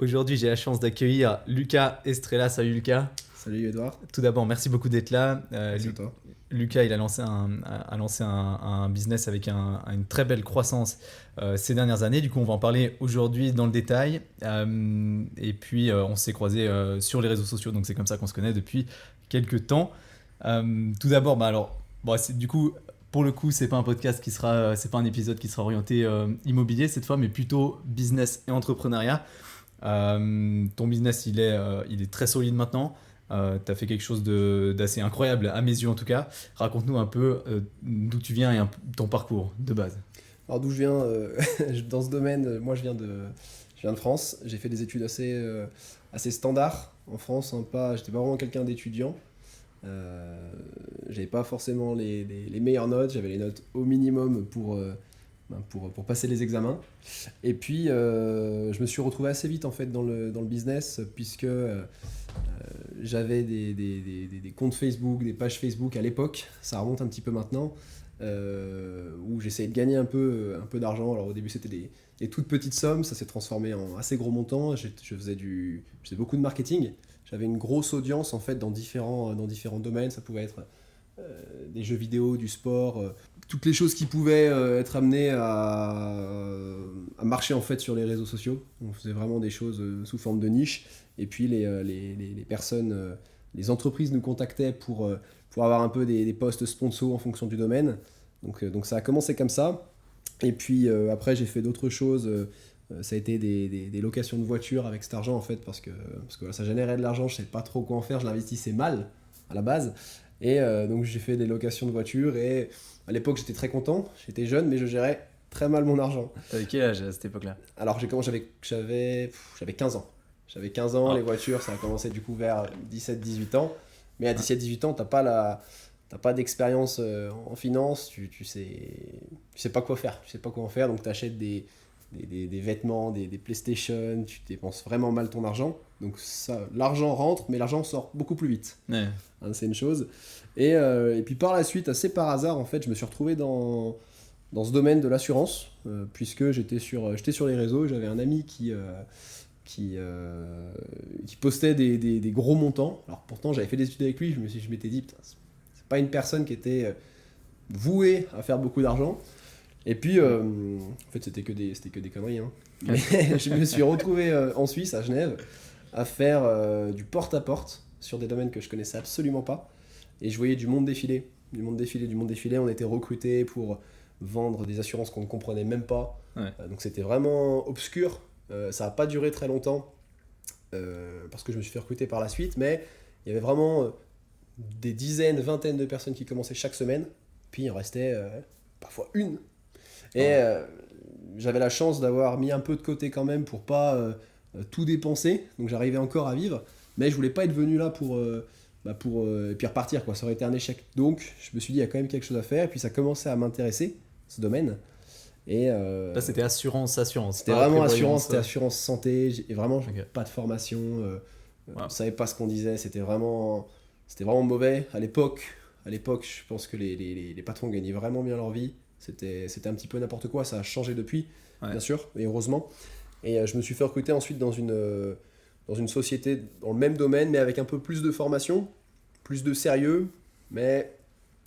Aujourd'hui, j'ai la chance d'accueillir Lucas Estrella. Salut Lucas. Salut Edouard. Tout d'abord, merci beaucoup d'être là. Merci à toi. Lucas, il a lancé un business avec une très belle croissance ces dernières années. Du coup, on va en parler aujourd'hui dans le détail. Et puis, on s'est croisés sur les réseaux sociaux, donc c'est comme ça qu'on se connaît depuis quelques temps. Tout d'abord, du coup, pour le coup, c'est pas un podcast c'est pas un épisode qui sera orienté immobilier cette fois, mais plutôt business et entrepreneuriat. Ton business, il est très solide maintenant. Tu as fait quelque chose d'assez incroyable, à mes yeux en tout cas. Raconte-nous un peu d'où tu viens et ton parcours de base. Alors d'où je viens dans ce domaine, moi je viens de France. J'ai fait des études assez standards en France. J'étais pas vraiment quelqu'un d'étudiant. J'avais pas forcément les meilleures notes. J'avais les notes au minimum pour passer les examens. Et puis je me suis retrouvé assez vite en fait dans le business puisque j'avais des comptes Facebook, des pages Facebook à l'époque, ça remonte un petit peu maintenant, où j'essayais de gagner un peu d'argent. Alors au début c'était des toutes petites sommes, ça s'est transformé en assez gros montants. Je faisais beaucoup de marketing, j'avais une grosse audience en fait dans différents domaines. Ça pouvait être des jeux vidéo, du sport, toutes les choses qui pouvaient être amenées à marcher en fait sur les réseaux sociaux. On faisait vraiment des choses sous forme de niche. Et puis les personnes, les entreprises nous contactaient pour avoir un peu des postes sponsors en fonction du domaine. Donc ça a commencé comme ça. Et puis après j'ai fait d'autres choses. Ça a été des locations de voitures avec cet argent en fait, parce que voilà, ça générait de l'argent, je ne savais pas trop quoi en faire, je l'investissais mal à la base. Et donc j'ai fait des locations de voitures et à l'époque j'étais très content, j'étais jeune mais je gérais très mal mon argent. T'avais quel âge à cette époque-là? Alors j'avais 15 ans. J'avais 15 ans, Les voitures ça a commencé du coup vers 17-18 ans. Mais à 17-18 ans t'as pas d'expérience en finance, tu sais pas quoi faire, donc t'achètes des vêtements, des PlayStation, tu dépenses vraiment mal ton argent. Donc ça, l'argent rentre, mais l'argent sort beaucoup plus vite. Ouais. C'est une chose. Et puis par la suite, assez par hasard, en fait, je me suis retrouvé dans ce domaine de l'assurance, puisque j'étais sur les réseaux. J'avais un ami qui postait des gros montants. Alors pourtant, j'avais fait des études avec lui, je m'étais dit, putain, c'est pas une personne qui était vouée à faire beaucoup d'argent. Et puis, en fait, c'était que des conneries. Mais je me suis retrouvé en Suisse, à Genève, à faire du porte-à-porte sur des domaines que je connaissais absolument pas. Et je voyais du monde défiler. On était recrutés pour vendre des assurances qu'on ne comprenait même pas. Ouais. Donc c'était vraiment obscur. Ça n'a pas duré très longtemps, parce que je me suis fait recruter par la suite. Mais il y avait vraiment des dizaines, vingtaines de personnes qui commençaient chaque semaine. Puis il en restait parfois une. Et j'avais la chance d'avoir mis un peu de côté quand même pour pas tout dépenser, donc j'arrivais encore à vivre, mais je voulais pas être venu là pour et puis repartir quoi, ça aurait été un échec. Donc je me suis dit il y a quand même quelque chose à faire, et puis ça commençait à m'intéresser ce domaine. Et là c'était assurance. C'était vraiment assurance, c'était assurance santé, et vraiment Okay. pas de formation, Wow. on savait pas ce qu'on disait, c'était vraiment mauvais à l'époque. Je pense que les patrons gagnaient vraiment bien leur vie. C'était un petit peu n'importe quoi, ça a changé depuis, Ouais. bien sûr, et heureusement. Et je me suis fait recruter ensuite dans une société dans le même domaine, mais avec un peu plus de formation, plus de sérieux. Mais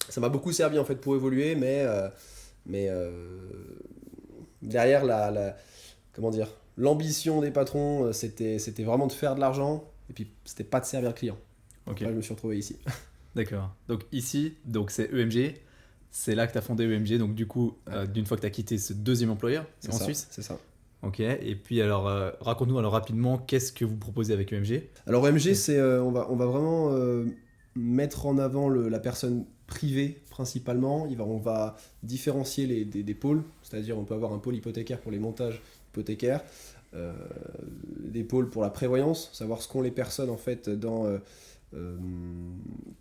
ça m'a beaucoup servi en fait pour évoluer, mais derrière comment dire, l'ambition des patrons, c'était vraiment de faire de l'argent, et puis c'était pas de servir le client. Ok. Après, je me suis retrouvé ici. D'accord. Donc ici, c'est EMG. C'est là que tu as fondé EMG. Donc du coup, d'une fois que tu as quitté ce deuxième employeur, c'est en Suisse. C'est ça. Ok. Et puis alors, raconte-nous alors rapidement qu'est-ce que vous proposez avec EMG. Alors EMG, c'est on va vraiment mettre en avant la personne privée principalement. On va différencier des pôles, c'est-à-dire on peut avoir un pôle hypothécaire pour les montages hypothécaires, des pôles pour la prévoyance, savoir ce qu'ont les personnes en fait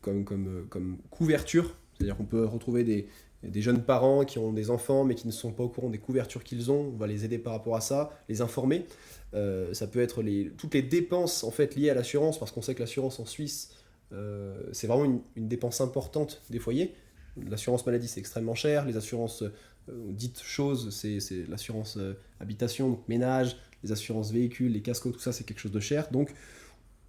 comme couverture. C'est-à-dire qu'on peut retrouver des jeunes parents qui ont des enfants mais qui ne sont pas au courant des couvertures qu'ils ont. On va les aider par rapport à ça, les informer. Ça peut être toutes les dépenses en fait liées à l'assurance, parce qu'on sait que l'assurance en Suisse, c'est vraiment une dépense importante des foyers. L'assurance maladie, c'est extrêmement cher. Les assurances dites choses, c'est l'assurance habitation, donc ménage, les assurances véhicules, les cascos, tout ça, c'est quelque chose de cher. Donc,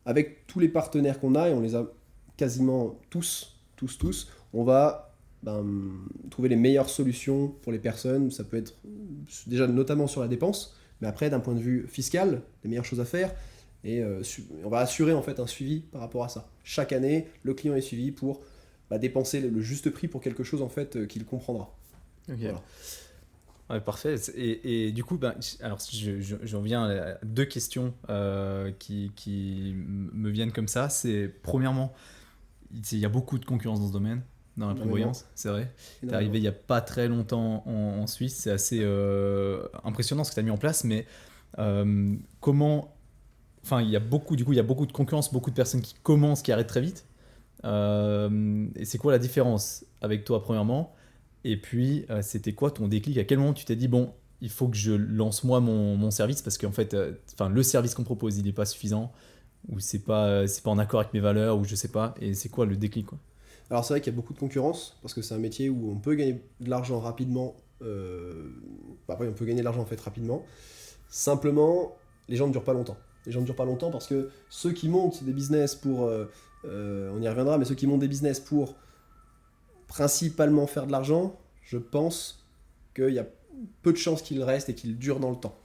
avec tous les partenaires qu'on a, et on les a quasiment tous, on va trouver les meilleures solutions pour les personnes. Ça peut être déjà notamment sur la dépense, mais après, d'un point de vue fiscal, les meilleures choses à faire. Et on va assurer en fait un suivi par rapport à ça. Chaque année, le client est suivi pour dépenser le juste prix pour quelque chose en fait qu'il comprendra. Ok. Voilà. Ouais, parfait. Et du coup, alors j'en viens à deux questions qui me viennent comme ça. C'est premièrement, il y a beaucoup de concurrence dans ce domaine, dans la prévoyance, c'est vrai. Tu es arrivé il n'y a pas très longtemps en Suisse, c'est assez impressionnant ce que tu as mis en place, mais comment... Enfin, il y a beaucoup de concurrence, beaucoup de personnes qui commencent, qui arrêtent très vite. Et c'est quoi la différence avec toi, premièrement? Et puis, c'était quoi ton déclic? À quel moment tu t'es dit, bon, il faut que je lance moi mon service parce qu'en fait, le service qu'on propose, il n'est pas suffisant ou c'est pas en accord avec mes valeurs ou je sais pas. Et c'est quoi le déclic, quoi? Alors c'est vrai qu'il y a beaucoup de concurrence parce que c'est un métier où on peut gagner de l'argent rapidement. Après, on peut gagner de l'argent en fait rapidement. Simplement, les gens ne durent pas longtemps. Les gens ne durent pas longtemps parce que ceux qui montent des business pour, on y reviendra, mais ceux qui montent des business pour principalement faire de l'argent, je pense qu'il y a peu de chances qu'ils restent et qu'ils durent dans le temps.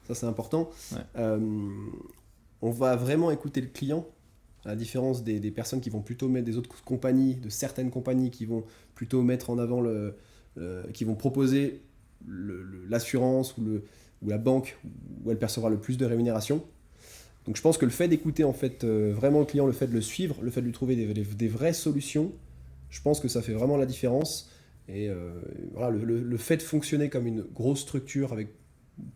Ça, c'est important. Ouais. On va vraiment écouter le client, à la différence des personnes qui vont plutôt mettre des autres compagnies, de certaines compagnies qui vont plutôt mettre en avant qui vont proposer l'assurance ou la banque où elle percevra le plus de rémunération. Donc je pense que le fait d'écouter en fait vraiment le client, le fait de le suivre, le fait de lui trouver des vraies solutions, je pense que ça fait vraiment la différence. Et voilà, le fait de fonctionner comme une grosse structure avec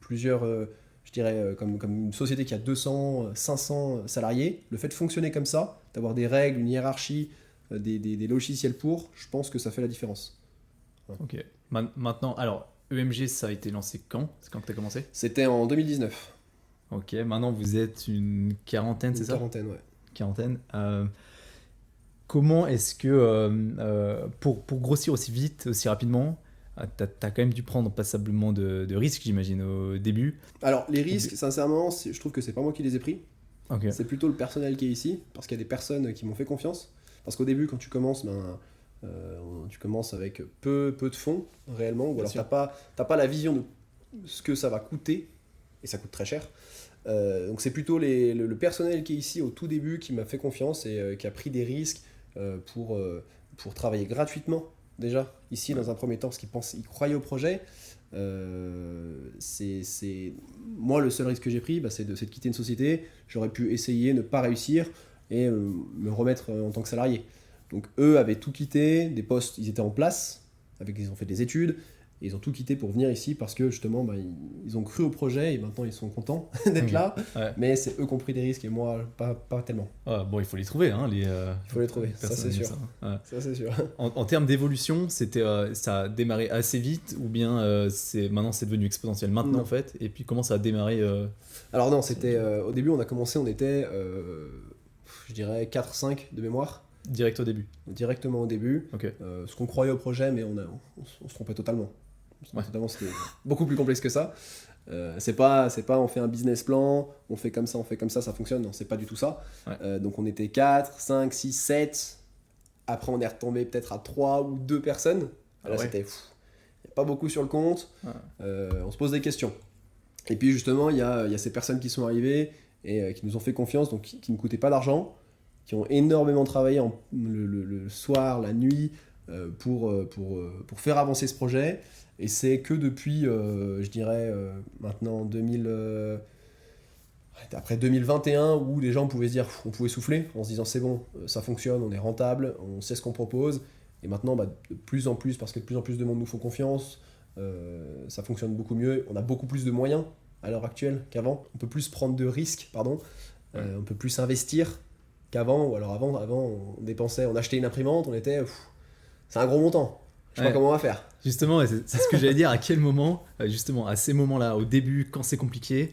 plusieurs, je dirais, comme une société qui a 200, 500 salariés, le fait de fonctionner comme ça, d'avoir des règles, une hiérarchie, des logiciels je pense que ça fait la différence. Ouais. Ok. Maintenant, alors, EMG, ça a été lancé quand? C'est quand que tu as commencé? C'était en 2019. Ok, maintenant vous êtes une quarantaine, c'est ça? Une quarantaine, ouais. Quarantaine. Comment est-ce que, pour grossir aussi vite, aussi rapidement, tu as quand même dû prendre passablement de risques, j'imagine, au début? Alors, les risques, sincèrement, je trouve que c'est pas moi qui les ai pris. Okay. C'est plutôt le personnel qui est ici, parce qu'il y a des personnes qui m'ont fait confiance. Parce qu'au début, quand tu commences, tu commences avec peu de fonds, réellement, ou alors t'as pas la vision de ce que ça va coûter, et ça coûte très cher. Donc c'est plutôt le personnel qui est ici au tout début qui m'a fait confiance et qui a pris des risques pour travailler gratuitement déjà ici dans un premier temps parce qu'ils croyaient au projet. Moi le seul risque que j'ai pris c'est de quitter une société. J'aurais pu essayer, ne pas réussir et me remettre en tant que salarié. Donc eux avaient tout quitté, des postes, ils étaient en place, ils ont fait des études. Et ils ont tout quitté pour venir ici parce que justement ils ont cru au projet et maintenant ils sont contents d'être là. Ouais. Mais c'est eux qui ont pris des risques et moi pas tellement. Ah, bon, il faut les trouver. Il faut les trouver, ça c'est sûr. Ouais. Ça, c'est sûr. En termes d'évolution, ça a démarré assez vite ou bien maintenant c'est devenu exponentiel maintenant en fait? Et puis comment ça a démarré Alors non, c'était au début on a commencé, on était je dirais 4-5 de mémoire. Direct au début? Directement au début. Okay. Ce qu'on croyait au projet mais on se trompait totalement. Totalement, c'était beaucoup plus complexe que ça. C'est pas on fait un business plan, on fait comme ça, ça fonctionne. Non, c'est pas du tout ça. Ouais. Donc on était 4, 5, 6, 7. Après on est retombé peut-être à 3 ou 2 personnes. Là c'était pas beaucoup sur le compte. Ouais. On se pose des questions. Et puis justement il y a ces personnes qui sont arrivées et qui nous ont fait confiance, donc qui ne coûtaient pas d'argent, qui ont énormément travaillé le soir, la nuit pour faire avancer ce projet. Et c'est que depuis, je dirais, maintenant après 2021, où les gens pouvaient se dire, on pouvait souffler en se disant c'est bon, ça fonctionne, on est rentable, on sait ce qu'on propose. Et maintenant, de plus en plus, parce que de plus en plus de monde nous font confiance, ça fonctionne beaucoup mieux. On a beaucoup plus de moyens à l'heure actuelle qu'avant. On peut plus prendre de risques, on peut plus investir qu'avant. Ou alors avant on achetait une imprimante, c'est un gros montant. Je sais pas comment on va faire. Justement, c'est ce que j'allais dire. À quel moment, justement, à ces moments-là, au début, quand c'est compliqué,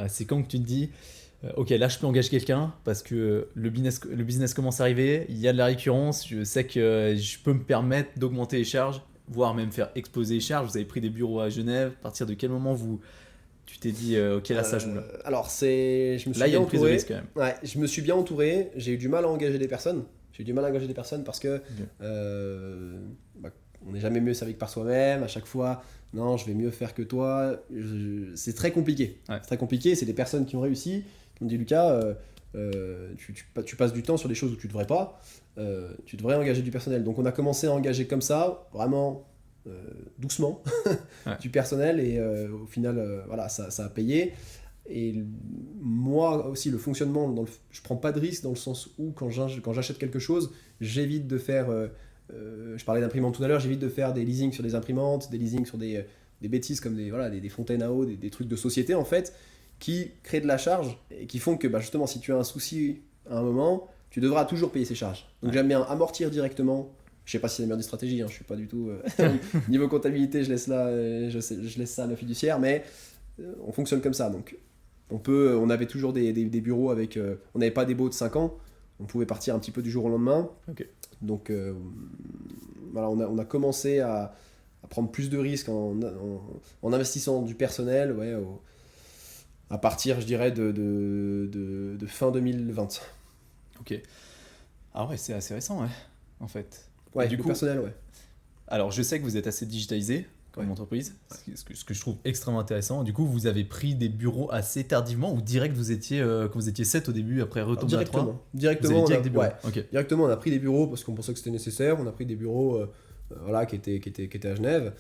c'est quand que tu te dis, ok, là, je peux engager quelqu'un parce que le business commence à arriver, il y a de la récurrence, je sais que je peux me permettre d'augmenter les charges, voire même faire exploser les charges. Vous avez pris des bureaux à Genève. À partir de quel moment tu t'es dit, ok, là, ça joue là. Alors, je me suis Là, il y a bien une prise de entouré. risque quand même. Ouais, je me suis bien entouré. J'ai eu du mal à engager des personnes. Parce que bah, on n'est jamais mieux servi que par soi-même. À chaque fois, non, je vais mieux faire que toi. C'est très compliqué. Ouais. C'est très compliqué. C'est des personnes qui ont réussi, qui m'ont dit Lucas, tu passes du temps sur des choses où tu devrais pas. Tu devrais engager du personnel. Donc on a commencé à engager comme ça, vraiment doucement, Ouais. du personnel. Et au final, voilà, ça a payé. Et moi aussi, le fonctionnement, je prends pas de risque dans le sens où quand j'achète quelque chose, j'évite de faire, je parlais d'imprimantes tout à l'heure, j'évite de faire des leasings sur des imprimantes, des leasings sur des bêtises comme des fontaines à eau, des trucs de société en fait, qui créent de la charge et qui font que justement si tu as un souci à un moment, tu devras toujours payer ces charges. Donc j'aime bien amortir directement. Je sais pas si c'est la meilleure des stratégies, je suis pas du tout niveau comptabilité, je laisse ça à la fiduciaire, mais on fonctionne comme ça. Donc on avait toujours des bureaux avec, on n'avait pas des baux de 5 ans, on pouvait partir un petit peu du jour au lendemain. Ok. Donc voilà, on a commencé à prendre plus de risques en investissant du personnel, à partir, je dirais, de fin 2020. Ok. Ah ouais, c'est assez récent, ouais, en fait. Ouais, Et du le coup, personnel, ouais. alors je sais que vous êtes assez digitalisé comme Ouais. entreprise, ce que je trouve extrêmement intéressant. Du coup, vous avez pris des bureaux assez tardivement ou direct quand vous étiez 7 au début, après retomber à 3? Vous avez Directement, direct des bureaux. ouais. Ok. Directement, on a pris des bureaux parce qu'on pensait que c'était nécessaire. On a pris des bureaux qui étaient à Genève.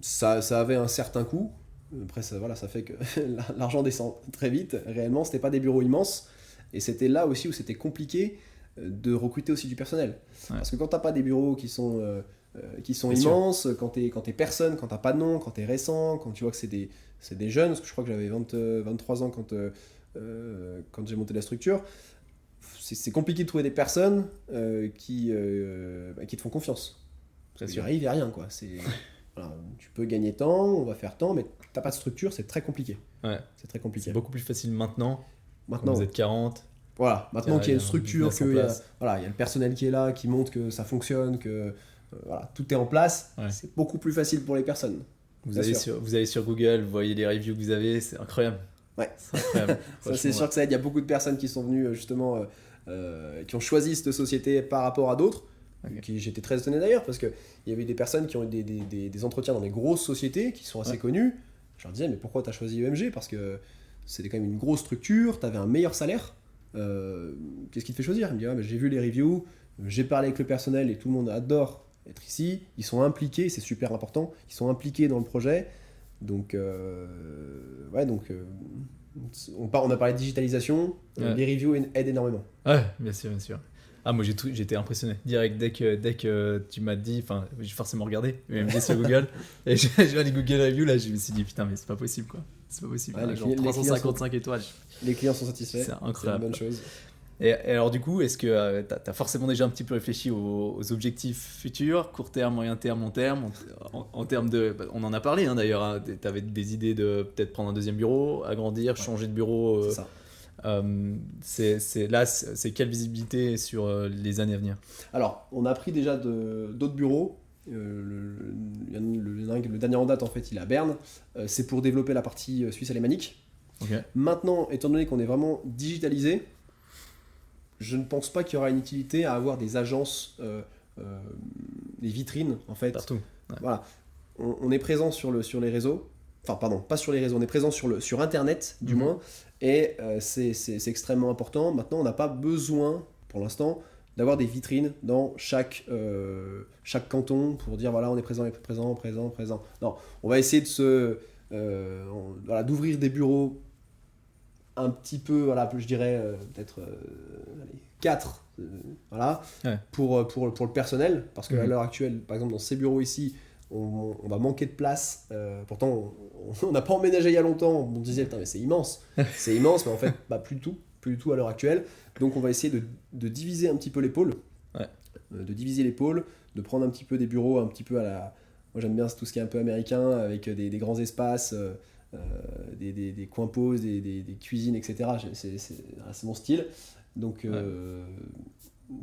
Ça avait un certain coût. Après, ça fait que l'argent descend très vite. Réellement, c'était pas des bureaux immenses. Et c'était là aussi où c'était compliqué de recruter aussi du personnel. Ouais. Parce que quand t'as pas des bureaux qui sont Bien immenses, quand t'es personne, quand t'as pas de nom, quand t'es récent, quand tu vois que c'est des jeunes, parce que je crois que j'avais 23 ans quand j'ai monté la structure, c'est compliqué de trouver des personnes qui te font confiance. Parce qu'il arrive, il n'y a rien, quoi. Voilà, tu peux gagner temps, on va faire temps, mais t'as pas de structure, c'est très compliqué. Ouais. C'est très compliqué. C'est beaucoup plus facile maintenant, Maintenant, quand vous êtes 40. voilà, maintenant qu'il y a une structure, business en qu'il y a, place. voilà, il y a le personnel qui est là, qui montre que ça fonctionne, que voilà, tout est en place, Ouais. c'est beaucoup plus facile pour les personnes. Vous allez sur Google, vous voyez les reviews que vous avez, c'est incroyable. Ouais. C'est incroyable. Ça, c'est sûr que ça aide. Il y a beaucoup de personnes qui sont venues justement, qui ont choisi cette société par rapport à d'autres. Okay. J'étais très étonné d'ailleurs parce qu'il y avait des personnes qui ont eu des entretiens dans des grosses sociétés qui sont assez connues. Je leur disais, mais pourquoi tu as choisi EMG? Parce que c'était quand même une grosse structure, tu avais un meilleur salaire. Qu'est-ce qui te fait choisir? Il me dit, mais j'ai vu les reviews, j'ai parlé avec le personnel et tout le monde adore être ici. Ils sont impliqués, c'est super important. Ils sont impliqués dans le projet. Donc, on a parlé de digitalisation. Les reviews aident énormément. Ouais, bien sûr, bien sûr. Ah, moi j'étais impressionné. Direct, dès que tu m'as dit, enfin, j'ai forcément regardé, UMG sur Google, et j'ai vu les Google Reviews, là, je me suis dit, putain, mais c'est pas possible, quoi. C'est pas possible. Ouais, Genre 355 étoiles. Les clients sont satisfaits. C'est incroyable. C'est une bonne chose. Et alors, du coup, est-ce que tu as forcément déjà un petit peu réfléchi aux objectifs futurs, court terme, moyen terme, long terme, en termes de. On en a parlé d'ailleurs, hein, tu avais des idées de peut-être prendre un deuxième bureau, agrandir, changer de bureau. C'est ça. C'est quelle visibilité sur les années à venir? Alors, on a pris déjà d'autres bureaux. Le dernier en date, en fait, il est à Berne. C'est pour développer la partie suisse alémanique. Okay. Maintenant, étant donné qu'on est vraiment digitalisé, je ne pense pas qu'il y aura une utilité à avoir des agences, des vitrines, en fait. Partout. Ouais. Voilà. On est présent sur les réseaux. Enfin, pardon, pas sur les réseaux, on est présent sur Internet, du moins. Et c'est extrêmement important. Maintenant, on n'a pas besoin, pour l'instant, d'avoir des vitrines dans chaque canton pour dire, voilà, on est présent. Non, on va essayer d'ouvrir des bureaux un petit peu, voilà, je dirais peut-être 4, voilà, ouais. pour le personnel, parce qu'à l'heure actuelle, par exemple, dans ces bureaux ici, on va manquer de place. Pourtant, on n'a pas emménagé il y a longtemps. On disait, putain, mais c'est immense. C'est immense, mais en fait, plus du tout à l'heure actuelle. Donc, on va essayer de diviser un petit peu les pôles. Ouais. De diviser les pôles, de prendre un petit peu des bureaux, un petit peu à la. Moi, j'aime bien tout ce qui est un peu américain, avec des grands espaces, des coins pauses, des cuisines, etc. C'est mon style. Donc,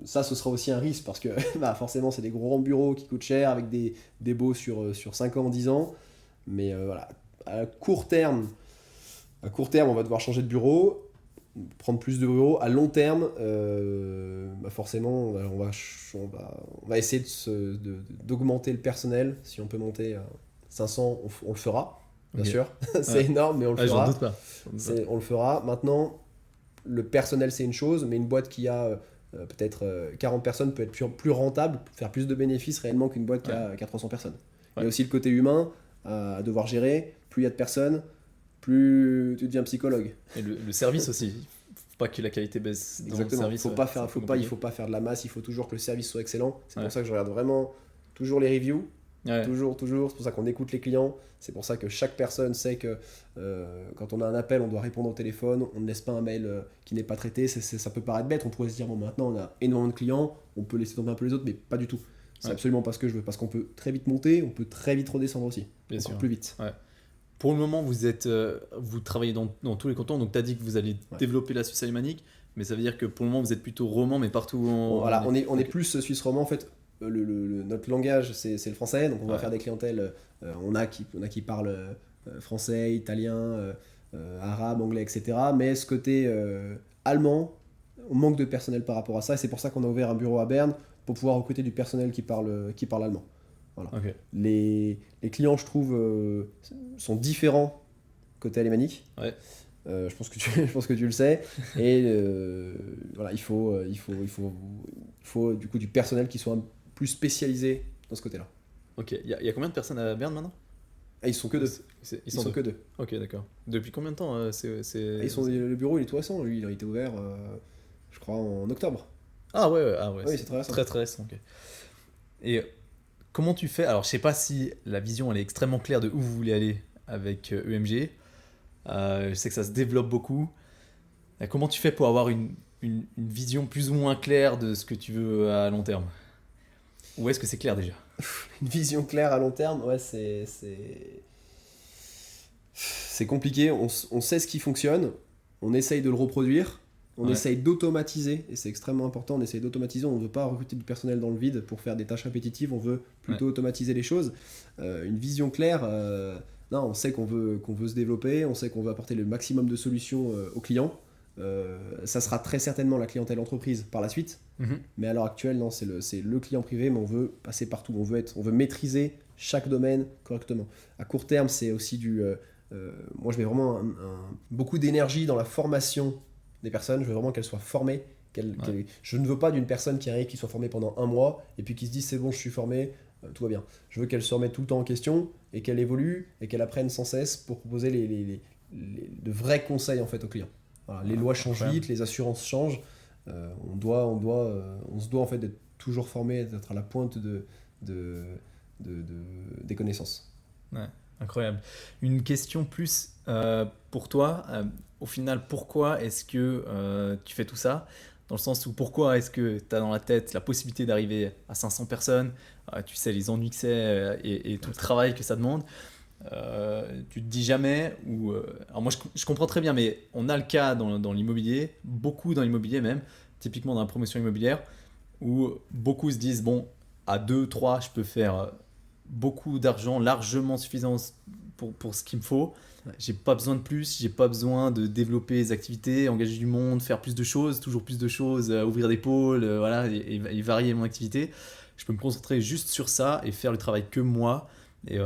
ça, ce sera aussi un risque parce que forcément, c'est des grands bureaux qui coûtent cher avec des baux sur 5 ans, 10 ans. Mais voilà, à court terme, on va devoir changer de bureau, prendre plus de bureaux. À long terme, forcément, on va essayer d'augmenter le personnel. Si on peut monter à 500, on le fera, bien sûr. C'est énorme, mais on le fera. J'en doute pas. On le fera. Maintenant, le personnel, c'est une chose, mais une boîte qui a peut-être 40 personnes peut être plus rentable, faire plus de bénéfices réellement qu'une boîte qui a 300 personnes. Il y a aussi le côté humain à devoir gérer. Plus il y a de personnes, plus tu deviens psychologue. Et le service aussi. Faut pas que la qualité baisse dans Exactement. le service. Il faut pas faire de la masse, il faut toujours que le service soit excellent. C'est pour ça que je regarde vraiment toujours les reviews. Toujours. C'est pour ça qu'on écoute les clients. C'est pour ça que chaque personne sait que quand on a un appel, on doit répondre au téléphone. On ne laisse pas un mail qui n'est pas traité. Ça peut paraître bête. On pourrait se dire, bon, maintenant on a énormément de clients, on peut laisser tomber un peu les autres, mais pas du tout. C'est absolument pas ce que je veux. Parce qu'on peut très vite monter, on peut très vite redescendre aussi. Bien encore sûr. plus vite. Pour le moment, vous travaillez dans tous les cantons. Donc, tu as dit que vous allez développer la Suisse alémanique. Mais ça veut dire que pour le moment, vous êtes plutôt roman, mais partout Voilà, on est plus suisse roman en fait. Notre langage c'est le français, donc on va faire des clientèles. On a qui parlent français, italien, arabe, anglais, etc. Mais ce côté allemand, on manque de personnel par rapport à ça, et c'est pour ça qu'on a ouvert un bureau à Berne pour pouvoir recruter du personnel qui parle allemand. Voilà. Les clients, je trouve, sont différents côté alémanique. Je pense que tu le sais. Et voilà, il faut du coup du personnel qui soit plus spécialisé dans ce côté-là. Ok, il y a combien de personnes à Berne maintenant? Ils sont que deux. Ils sont que deux. Ok, d'accord. Depuis combien de temps Le bureau, il est tout récent. Lui, il a été ouvert, je crois, en octobre. Ah ouais. Oui, c'est très récent. Très récent. Ok. Et comment tu fais? Alors, je sais pas si la vision elle est extrêmement claire de où vous voulez aller avec EMG. Je sais que ça se développe beaucoup. Comment tu fais pour avoir une vision plus ou moins claire de ce que tu veux à long terme? Ou est-ce que c'est clair déjà? Une vision claire à long terme, ouais, c'est compliqué. On sait ce qui fonctionne, on essaye de le reproduire, on essaye d'automatiser, et c'est extrêmement important, on essaye d'automatiser. On ne veut pas recruter du personnel dans le vide pour faire des tâches répétitives, on veut plutôt automatiser les choses. Une vision claire, non, on sait qu'on veut se développer, on sait qu'on veut apporter le maximum de solutions aux clients. Ça sera très certainement la clientèle entreprise par la suite, mais à l'heure actuelle, non, c'est le client privé, mais on veut passer partout, on veut maîtriser chaque domaine correctement. À court terme, c'est aussi moi je mets vraiment beaucoup d'énergie dans la formation des personnes. Je veux vraiment qu'elles soient formées. Je ne veux pas d'une personne qui arrive, qui soit formée pendant un mois et puis qui se dit c'est bon, je suis formé, tout va bien. Je veux qu'elle se remette tout le temps en question et qu'elle évolue et qu'elle apprenne sans cesse pour proposer de vrais conseils en fait aux clients. Voilà, les lois changent vite, les assurances changent. On se doit en fait d'être toujours formé, d'être à la pointe des connaissances. Ouais, incroyable. Une question plus pour toi. Au final, pourquoi est-ce que tu fais tout ça? Dans le sens où pourquoi est-ce que tu as dans la tête la possibilité d'arriver à 500 personnes? Tu sais les ennuis que c'est et tout le travail que ça demande. Tu te dis jamais alors moi je comprends très bien, mais on a le cas dans l'immobilier, beaucoup dans l'immobilier même, typiquement dans la promotion immobilière, où beaucoup se disent bon, à 2-3 je peux faire beaucoup d'argent, largement suffisant pour ce qu'il me faut. J'ai pas besoin de plus, j'ai pas besoin de développer des activités, engager du monde, faire plus de choses, toujours plus de choses, ouvrir des pôles, voilà, et varier mon activité. Je peux me concentrer juste sur ça et faire le travail que moi. Et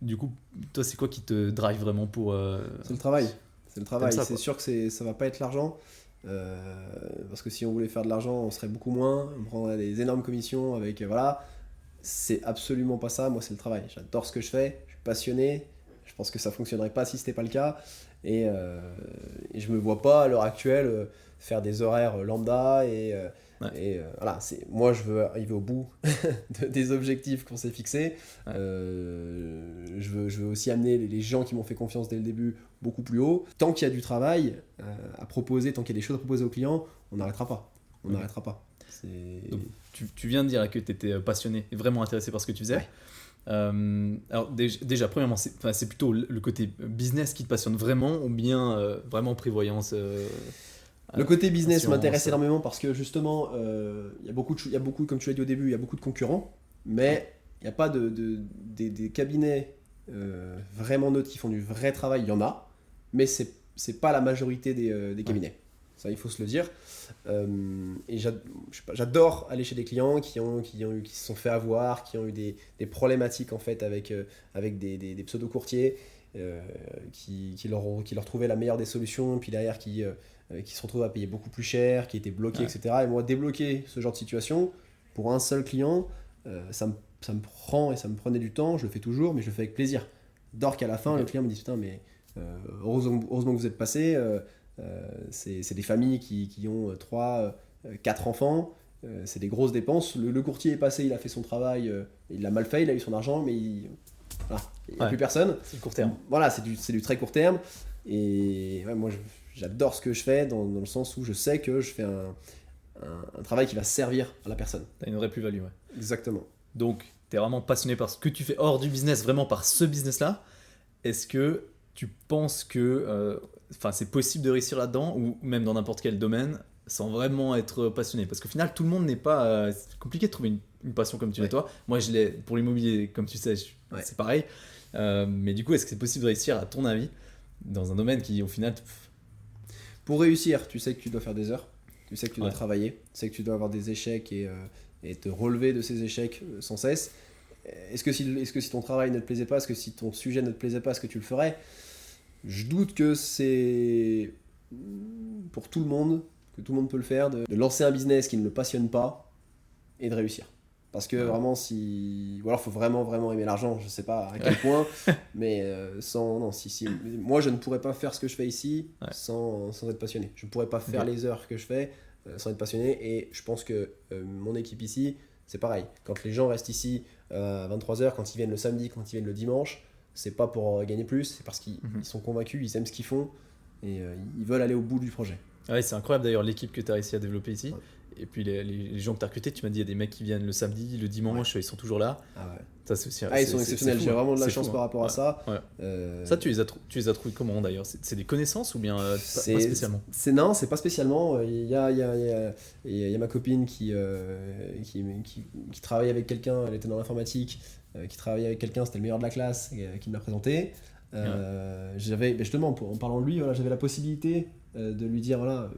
du coup, toi, c'est quoi qui te drive vraiment pour... C'est le travail. Ça, c'est sûr que ça va pas être l'argent. Parce que si on voulait faire de l'argent, on serait beaucoup moins. On prendrait des énormes commissions avec... voilà. C'est absolument pas ça. Moi, c'est le travail. J'adore ce que je fais. Je suis passionné. Je pense que ça fonctionnerait pas si c'était pas le cas. Et je me vois pas à l'heure actuelle faire des horaires lambda voilà, moi je veux arriver au bout des objectifs qu'on s'est fixés. Je veux aussi amener les gens qui m'ont fait confiance dès le début beaucoup plus haut. Tant qu'il y a du travail à proposer, tant qu'il y a des choses à proposer aux clients, on n'arrêtera pas. Donc, tu viens de dire que tu étais passionné et vraiment intéressé par ce que tu faisais. Alors déjà premièrement c'est plutôt le côté business qui te passionne vraiment, ou bien vraiment prévoyance? Le côté business assurance, m'intéresse énormément parce que justement il y a beaucoup, comme tu l'as dit au début, il y a beaucoup de concurrents, mais il n'y a pas des cabinets vraiment neutres, qui font du vrai travail, il y en a, mais c'est pas la majorité des cabinets. Ça, il faut se le dire. Et je sais pas, j'adore aller chez des clients qui se sont fait avoir, qui ont eu des problématiques en fait avec des pseudo-courtiers qui leur trouvaient la meilleure des solutions, puis derrière qui se retrouvent à payer beaucoup plus cher, qui étaient bloqués, etc. Et moi, débloquer ce genre de situation pour un seul client, ça me prend et ça me prenait du temps. Je le fais toujours, mais je le fais avec plaisir. D'or qu'à la fin, le client me dit putain, mais heureusement que vous êtes passé. C'est des familles qui ont 3, 4 enfants. C'est des grosses dépenses. Le courtier est passé, il a fait son travail, il l'a mal fait, il a eu son argent, mais il n'y a plus personne. C'est du court terme. Voilà, c'est du très court terme. Et moi, j'adore ce que je fais dans le sens où je sais que je fais un travail qui va servir à la personne. T'as une vraie plus-value, ouais. Exactement. Donc, tu es vraiment passionné par ce que tu fais hors du business, vraiment par ce business-là. Est-ce que tu penses que c'est possible de réussir là-dedans, ou même dans n'importe quel domaine, sans vraiment être passionné? Parce qu'au final, tout le monde n'est pas... c'est compliqué de trouver une passion comme tu l'as toi. Moi, je l'ai pour l'immobilier, comme tu sais, c'est pareil. Mais du coup, est-ce que c'est possible de réussir, à ton avis, dans un domaine qui, au final... Pour réussir, tu sais que tu dois faire des heures, tu sais que tu dois travailler, tu sais que tu dois avoir des échecs et te relever de ces échecs sans cesse. Est-ce que si ton travail ne te plaisait pas, est-ce que si ton sujet ne te plaisait pas, est-ce que tu le ferais? Je doute que c'est pour tout le monde, que tout le monde peut le faire, de lancer un business qui ne le passionne pas et de réussir. Parce que vraiment, ou alors il faut vraiment, vraiment aimer l'argent, je sais pas à quel point, mais moi je ne pourrais pas faire ce que je fais ici sans être passionné. Je ne pourrais pas faire les heures que je fais sans être passionné, et je pense que mon équipe ici, c'est pareil. Quand les gens restent ici à 23h, quand ils viennent le samedi, quand ils viennent le dimanche, c'est pas pour gagner plus, c'est parce qu'ils sont convaincus, ils aiment ce qu'ils font et ils veulent aller au bout du projet. Ouais, c'est incroyable d'ailleurs l'équipe que tu as réussi à développer ici. Et puis les gens que tu as recrutés, tu m'as dit il y a des mecs qui viennent le samedi, le dimanche, ils sont toujours là. Ça, c'est aussi, ils sont exceptionnels, j'ai vraiment de la chance par rapport à ça. Ça, tu les as trouvés comment d'ailleurs? C'est des connaissances ou bien pas spécialement? Non, c'est pas spécialement. Il y a ma copine qui travaille avec quelqu'un, elle était dans l'informatique, qui travaillait avec quelqu'un, c'était le meilleur de la classe, qui me l'a présenté. Justement, en parlant de lui, j'avais la possibilité de lui dire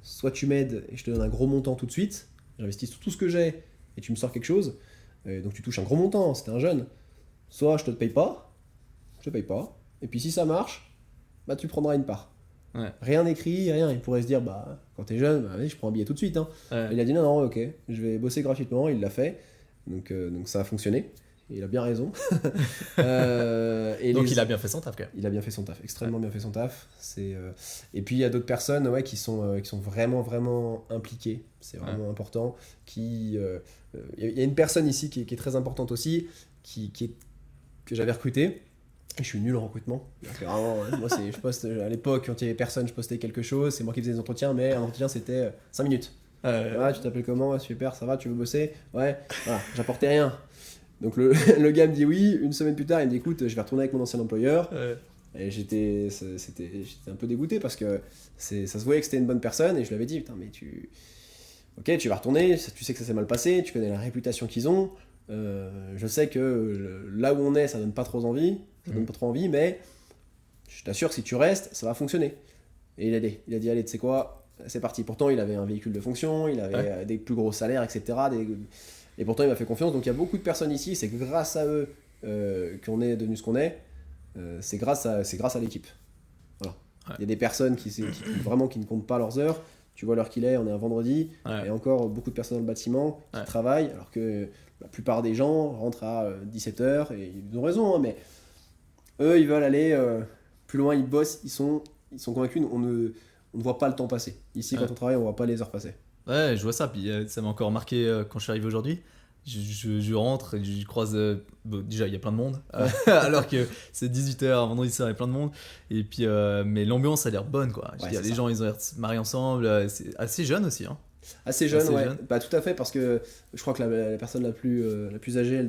soit tu m'aides et je te donne un gros montant tout de suite, j'investis tout ce que j'ai et tu me sors quelque chose, donc tu touches un gros montant, c'était un jeune, soit je te paye pas, et puis si ça marche, tu prendras une part. Rien écrit, rien. Il pourrait se dire quand t'es jeune, vas-y, je prends un billet tout de suite. Il a dit non, ok, je vais bosser gratuitement, il l'a fait, donc ça a fonctionné. Et il a bien raison. Donc il a bien fait son taf quand même. Il a bien fait son taf, extrêmement bien fait son taf. Et puis il y a d'autres personnes qui sont vraiment, vraiment impliquées. C'est vraiment important. Il y a une personne ici qui est très importante aussi, que j'avais recrutée. Et je suis nul en recrutement. Vraiment, moi, je poste, à l'époque, quand il y avait personne, je postais quelque chose. C'est moi qui faisais des entretiens, mais un entretien c'était 5 minutes. Tu t'appelles comment? Super, ça va, tu veux bosser? Ouais, voilà, j'apportais rien. Donc le gars me dit oui, une semaine plus tard il me dit écoute, je vais retourner avec mon ancien employeur. Et j'étais un peu dégoûté parce que ça se voyait que c'était une bonne personne, et je lui avais dit putain mais tu vas retourner, tu sais que ça s'est mal passé, tu connais la réputation qu'ils ont, je sais que là où on est ça donne pas trop envie, mais je t'assure que si tu restes ça va fonctionner. Et il a dit allez, tu sais quoi, c'est parti. Pourtant il avait un véhicule de fonction, il avait des plus gros salaires, etc. Et pourtant il m'a fait confiance. Donc il y a beaucoup de personnes ici, c'est grâce à eux qu'on est devenu ce qu'on est. C'est grâce à l'équipe. Voilà. Il y a des personnes qui ne comptent pas leurs heures. Tu vois l'heure qu'il est, on est un vendredi. Et encore beaucoup de personnes dans le bâtiment qui travaillent, alors que la plupart des gens rentrent à 17h, et ils ont raison, mais eux ils veulent aller plus loin, ils bossent, ils sont convaincus. On ne voit pas le temps passer. Ici quand on travaille, on voit pas les heures passer. Ouais, je vois ça, puis ça m'a encore marqué quand je suis arrivé aujourd'hui. Je rentre et je croise. Déjà, il y a plein de monde, alors que c'est 18h, vendredi soir, il y a plein de monde. Et puis, mais l'ambiance a l'air bonne, quoi. Les gens, ils ont l'air de se marier ensemble. C'est assez jeune aussi. Assez jeune, jeune. Tout à fait, parce que je crois que la personne la plus âgée, il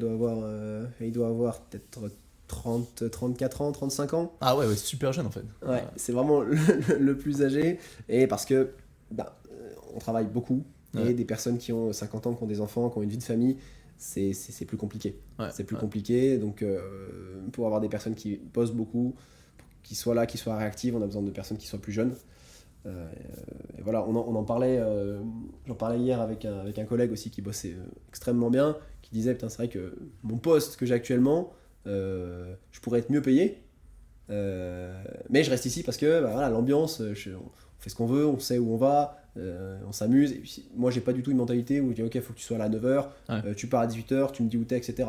doit avoir peut-être 34 ans, 35 ans. Ah ouais, super jeune en fait. Ouais, c'est vraiment le plus âgé. Et parce que on travaille beaucoup. Et des personnes qui ont 50 ans, qui ont des enfants, qui ont une vie de famille, c'est plus compliqué. Ouais, C'est plus ouais. compliqué, donc pour avoir des personnes qui bossent beaucoup, qui soient là, qui soient réactives, on a besoin de personnes qui soient plus jeunes. Et voilà, on en parlait, j'en parlais hier avec un collègue aussi qui bossait extrêmement bien, qui disait, putain, c'est vrai que mon poste que j'ai actuellement, je pourrais être mieux payé, mais je reste ici parce que voilà, l'ambiance, on fait ce qu'on veut, on sait où on va, on s'amuse. Et puis, moi, j'ai pas du tout une mentalité où je dis, ok, il faut que tu sois là à 9h, Ouais. tu pars à 18h, tu me dis où t'es, etc.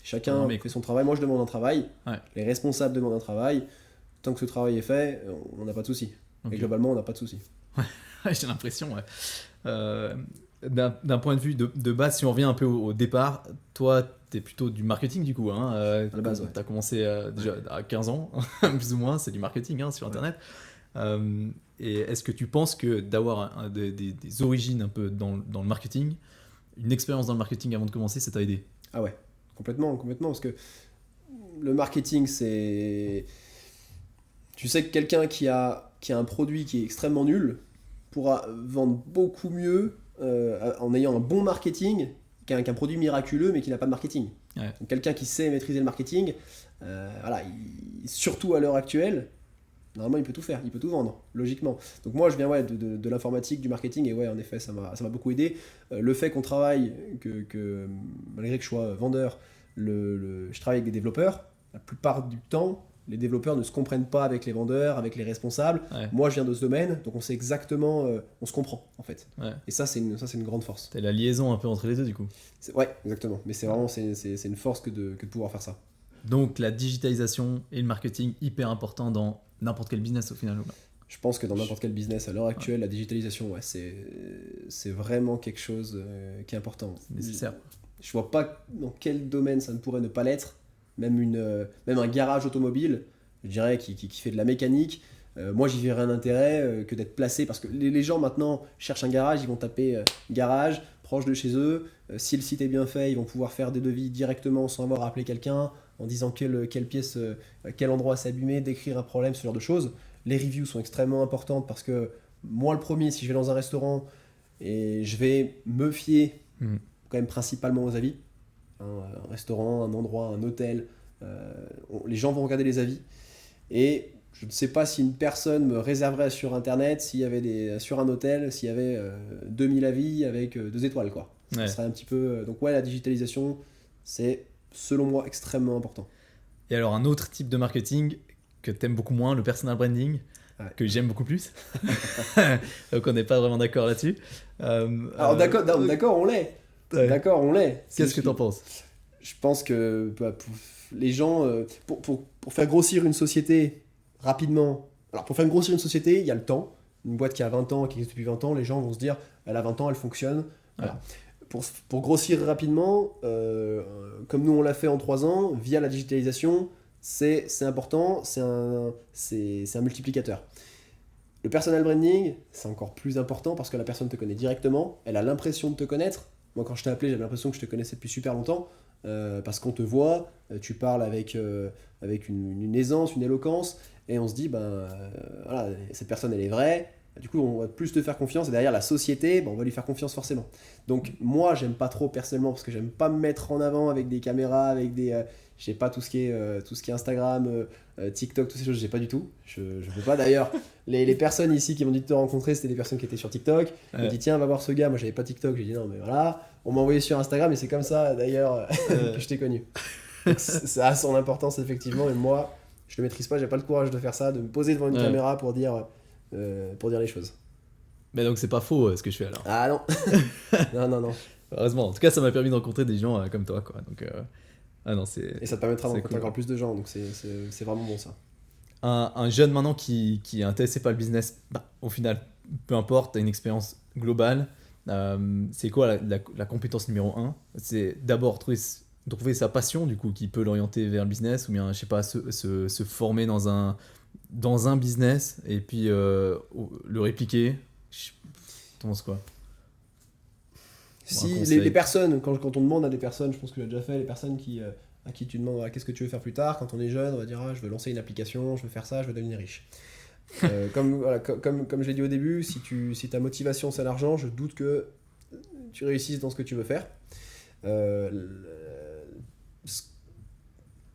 Chacun Non, mais fait son travail, moi je demande un travail, Ouais. les responsables demandent un travail, tant que ce travail est fait, on n'a pas de souci. Ok. Et globalement, on n'a pas de souci. J'ai l'impression, ouais. Euh, d'un point de vue de base, si on revient un peu au départ, toi, t'es plutôt du marketing du coup. Hein, À la base, ouais. T'as commencé déjà à 15 ans, plus ou moins, c'est du marketing sur Internet. Et est-ce que tu penses que d'avoir des origines un peu dans le marketing, une expérience dans le marketing avant de commencer, ça t'a aidé? Ah ouais, complètement, parce que le marketing, c'est... Tu sais que quelqu'un qui a un produit qui est extrêmement nul pourra vendre beaucoup mieux en ayant un bon marketing qu'un produit miraculeux mais qui n'a pas de marketing. Ouais. Donc, quelqu'un qui sait maîtriser le marketing, voilà, surtout à l'heure actuelle, normalement il peut tout faire, il peut tout vendre, logiquement. Donc moi je viens de l'informatique, du marketing, et ouais, en effet ça m'a beaucoup aidé. Le fait qu'on travaille, malgré que je sois vendeur, je travaille avec des développeurs, la plupart du temps les développeurs ne se comprennent pas avec les vendeurs, avec les responsables. Ouais. Moi je viens de ce domaine, donc on sait exactement, on se comprend en fait. Ouais. Et ça c'est une grande force. T'as la liaison un peu entre les deux du coup. Ouais, exactement, mais c'est vraiment c'est une force que de pouvoir faire ça. Donc la digitalisation et le marketing hyper important dans n'importe quel business au final. Je pense que dans n'importe quel business, à l'heure actuelle, la digitalisation, ouais, c'est vraiment quelque chose qui est important. C'est nécessaire. Je vois pas dans quel domaine ça ne pourrait ne pas l'être. Même un garage automobile, je dirais, qui fait de la mécanique. Moi, j'y verrais un intérêt que d'être placé, parce que les gens maintenant cherchent un garage, ils vont taper garage, proche de chez eux. Si le site est bien fait, ils vont pouvoir faire des devis directement sans avoir à appeler quelqu'un, en disant quelle pièce, quel endroit s'est abîmé, décrire un problème, ce genre de choses. Les reviews sont extrêmement importantes parce que moi, le premier, si je vais dans un restaurant et je vais me fier quand même principalement aux avis, un restaurant, un endroit, un hôtel, les gens vont regarder les avis. Et je ne sais pas si une personne me réserverait sur internet s'il y avait sur un hôtel, s'il y avait 2000 avis avec 2 étoiles, quoi. Ça serait un petit peu. Donc, ouais, la digitalisation, c'est selon moi extrêmement important. Et alors, un autre type de marketing que t'aimes beaucoup moins, le personal branding, que j'aime beaucoup plus. Donc, on n'est pas vraiment d'accord là-dessus. Alors, d'accord, on l'est. Ouais. D'accord, on l'est. Qu'est-ce que t'en penses? Je pense que pour les gens, pour faire grossir une société rapidement, alors pour faire grossir une société, il y a le temps. Une boîte qui a 20 ans, qui existe depuis 20 ans, les gens vont se dire, elle a 20 ans, elle fonctionne. Voilà. Pour grossir rapidement, comme nous on l'a fait en 3 ans, via la digitalisation, c'est important, c'est un multiplicateur. Le personal branding, c'est encore plus important parce que la personne te connaît directement, elle a l'impression de te connaître. Moi, quand je t'ai appelé, j'avais l'impression que je te connaissais depuis super longtemps, parce qu'on te voit, tu parles avec une aisance, une éloquence, et on se dit, voilà, cette personne, elle est vraie. Du coup, on va plus te faire confiance, et derrière la société, on va lui faire confiance forcément. Donc moi, j'aime pas trop personnellement, parce que j'aime pas me mettre en avant avec des caméras, avec des... je sais pas, tout ce qui est Instagram, TikTok, toutes ces choses, j'ai pas du tout. Je peux pas. D'ailleurs, les personnes ici qui m'ont dit de te rencontrer, c'était des personnes qui étaient sur TikTok. Ils m'ont dit, tiens, va voir ce gars. Moi, j'avais pas TikTok. J'ai dit, non, mais voilà. On m'a envoyé sur Instagram, et c'est comme ça, d'ailleurs, que je t'ai connu. Donc, ça a son importance, effectivement, et moi, je le maîtrise pas, j'ai pas le courage de faire ça, de me poser devant une caméra pour dire les choses. Mais donc c'est pas faux ce que je fais alors. Ah non. non. Heureusement, en tout cas ça m'a permis de rencontrer des gens comme toi quoi. Donc non, et ça te permettra de rencontrer cool. encore plus de gens, donc c'est vraiment bon ça. Un jeune maintenant qui est intéressé par le business, au final, peu importe, tu as une expérience globale, c'est quoi la compétence numéro 1? C'est d'abord trouver sa passion du coup qui peut l'orienter vers le business, ou bien je sais pas, se former dans un business et puis le répliquer. T'en penses quoi? Si les personnes, quand on demande à des personnes, je pense que j'ai déjà fait, les personnes à qui tu demandes qu'est-ce que tu veux faire plus tard, quand on est jeune, on va dire je veux lancer une application, je veux faire ça, je veux devenir riche. Comme je l'ai dit au début, si ta motivation c'est l'argent, je doute que tu réussisses dans ce que tu veux faire.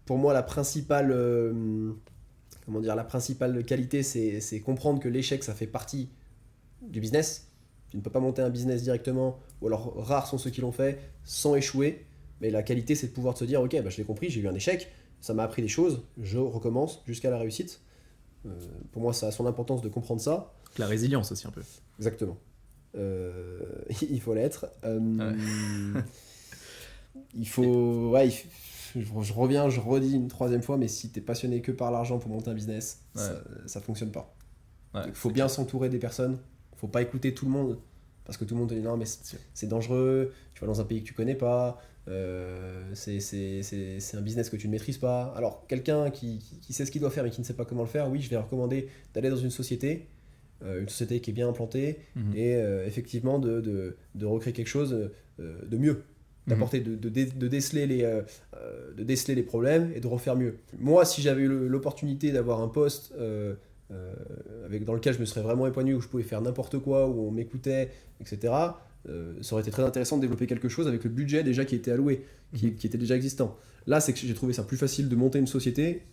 Pour moi, la principale qualité, c'est comprendre que l'échec, ça fait partie du business. Tu ne peux pas monter un business directement, ou alors rares sont ceux qui l'ont fait, sans échouer. Mais la qualité, c'est de pouvoir te dire, ok, bah, je l'ai compris, j'ai eu un échec, ça m'a appris des choses, je recommence jusqu'à la réussite. Pour moi, ça a son importance de comprendre ça. La résilience aussi un peu. Exactement. Il faut l'être. Ouais. Il faut... Ouais, je reviens, je redis une troisième fois, mais si tu es passionné que par l'argent pour monter un business, Ouais. ça fonctionne pas. Ouais, Il faut bien s'entourer des personnes. Faut pas écouter tout le monde. Parce que tout le monde te dit non, mais c'est dangereux, tu vas dans un pays que tu connais pas, c'est un business que tu ne maîtrises pas. Alors, quelqu'un qui sait ce qu'il doit faire mais qui ne sait pas comment le faire, oui, je vais recommander d'aller dans une société qui est bien implantée et effectivement de recréer quelque chose de mieux. D'apporter, de déceler les problèmes et de refaire mieux. Moi, si j'avais eu l'opportunité d'avoir un poste dans lequel je me serais vraiment épanoui, où je pouvais faire n'importe quoi, où on m'écoutait, etc., ça aurait été très intéressant de développer quelque chose avec le budget déjà qui était alloué, qui était déjà existant. Là, c'est que j'ai trouvé ça plus facile de monter une société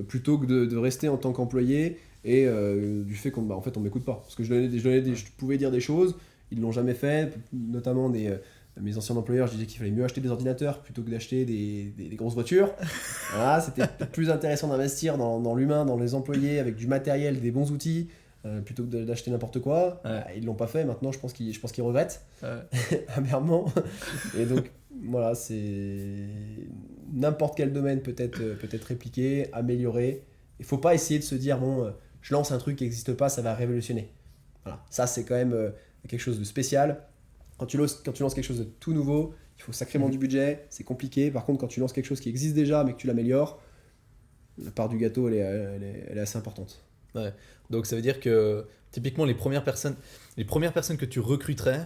plutôt que de rester en tant qu'employé et du fait qu'en fait, on m'écoute pas. Parce que je pouvais dire des choses, ils l'ont jamais fait, notamment mes anciens employeurs, je disais qu'il fallait mieux acheter des ordinateurs plutôt que d'acheter des grosses voitures. Voilà, c'était plus intéressant d'investir dans l'humain, dans les employés, avec du matériel, des bons outils, plutôt que d'acheter n'importe quoi. Ouais. Ils l'ont pas fait, maintenant je pense qu'ils regrettent, Ouais. amèrement. Et donc voilà, c'est n'importe quel domaine peut être répliqué, amélioré. Il faut pas essayer de se dire, bon, je lance un truc qui n'existe pas, ça va révolutionner. Voilà, ça c'est quand même quelque chose de spécial. Quand tu lances quelque chose de tout nouveau, il faut sacrément du budget, c'est compliqué. Par contre, quand tu lances quelque chose qui existe déjà mais que tu l'améliores, la part du gâteau, elle est assez importante. Ouais. Donc ça veut dire que typiquement les premières personnes que tu recruterais,